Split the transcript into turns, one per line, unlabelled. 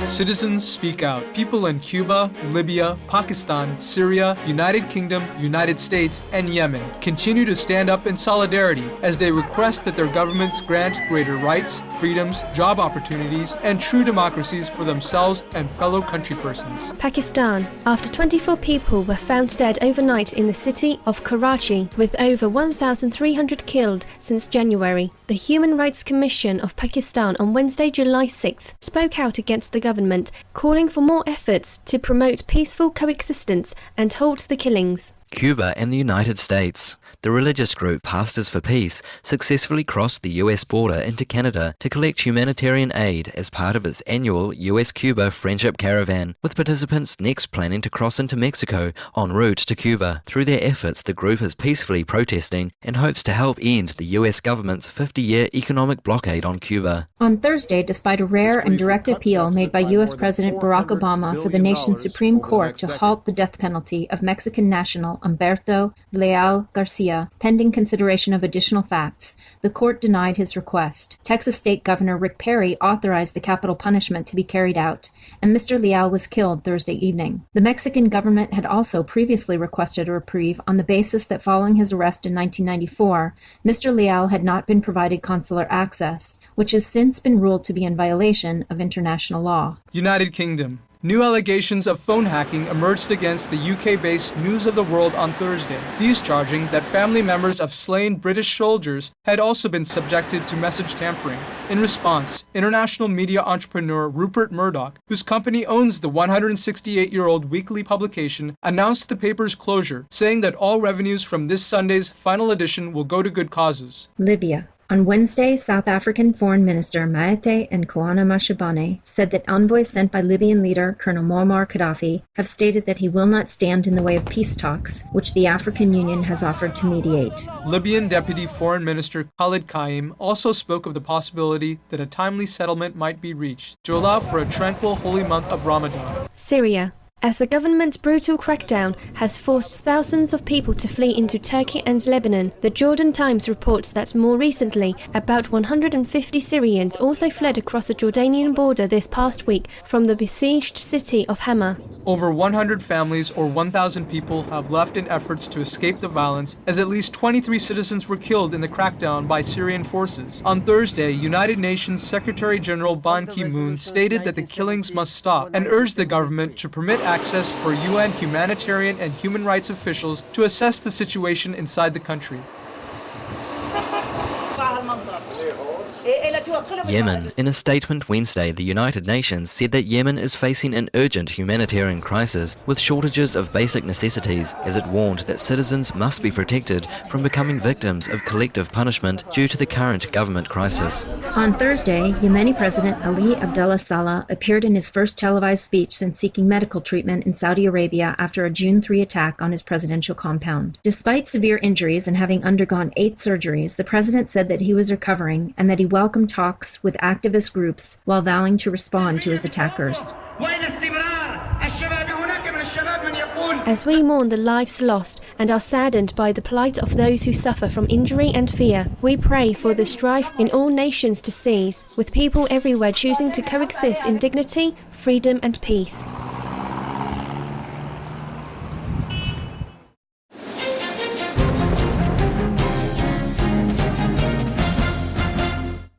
Citizens speak out. People in Cuba, Libya, Pakistan, Syria, United Kingdom, United States, and Yemen continue to stand up in solidarity as they request that their governments grant greater rights, freedoms, job opportunities, and true democracies for themselves and fellow countrypersons.
Pakistan. After 24 people were found dead overnight in the city of Karachi, with over 1,300 killed since January, the Human Rights Commission of Pakistan on Wednesday, July 6th, spoke out against the government, calling for more efforts to promote peaceful coexistence and halt the killings.
Cuba and the United States. The religious group Pastors for Peace successfully crossed the US border into Canada to collect humanitarian aid as part of its annual US-Cuba Friendship Caravan, with participants next planning to cross into Mexico en route to Cuba. Through their efforts, the group is peacefully protesting and hopes to help end the US government's 50-year economic blockade on Cuba.
On Thursday, despite a rare and direct appeal made by US President Barack Obama for the nation's Supreme Court to halt the death penalty of Mexican national Humberto Leal Garcia, pending consideration of additional facts, the court denied his request. Texas State Governor Rick Perry authorized the capital punishment to be carried out, and Mr. Leal was killed Thursday evening. The Mexican government had also previously requested a reprieve on the basis that following his arrest in 1994, Mr. Leal had not been provided consular access, which has since been ruled to be in violation of international law.
United Kingdom. New allegations of phone hacking emerged against the UK-based News of the World on Thursday, these charging that family members of slain British soldiers had also been subjected to message tampering. In response, international media entrepreneur Rupert Murdoch, whose company owns the 168-year-old weekly publication, announced the paper's closure, saying that all revenues from this Sunday's final edition will go to good causes.
Libya. On Wednesday, South African Foreign Minister Maite Nkoana Mashabane said that envoys sent by Libyan leader Colonel Muammar Gaddafi have stated that he will not stand in the way of peace talks, which the African Union has offered to mediate.
Libyan Deputy Foreign Minister Khalid Qaim also spoke of the possibility that a timely settlement might be reached to allow for a tranquil holy month of Ramadan.
Syria. As the government's brutal crackdown has forced thousands of people to flee into Turkey and Lebanon, the Jordan Times reports that more recently, about 150 Syrians also fled across the Jordanian border this past week from the besieged city of Hama.
Over 100 families or 1,000 people have left in efforts to escape the violence, as at least 23 citizens were killed in the crackdown by Syrian forces. On Thursday, United Nations Secretary General Ban Ki-moon stated that the killings must stop and urged the government to permit access for UN humanitarian and human rights officials to assess the situation inside the country.
Yemen. In a statement Wednesday, the United Nations said that Yemen is facing an urgent humanitarian crisis with shortages of basic necessities, as it warned that citizens must be protected from becoming victims of collective punishment due to the current government crisis.
On Thursday, Yemeni President Ali Abdullah Saleh appeared in his first televised speech since seeking medical treatment in Saudi Arabia after a June 3 attack on his presidential compound. Despite severe injuries and having undergone 8 surgeries, the president said that he was recovering and that he welcomed talks with activist groups while vowing to respond to his attackers.
As we mourn the lives lost and are saddened by the plight of those who suffer from injury and fear, we pray for the strife in all nations to cease, with people everywhere choosing to coexist in dignity, freedom and peace.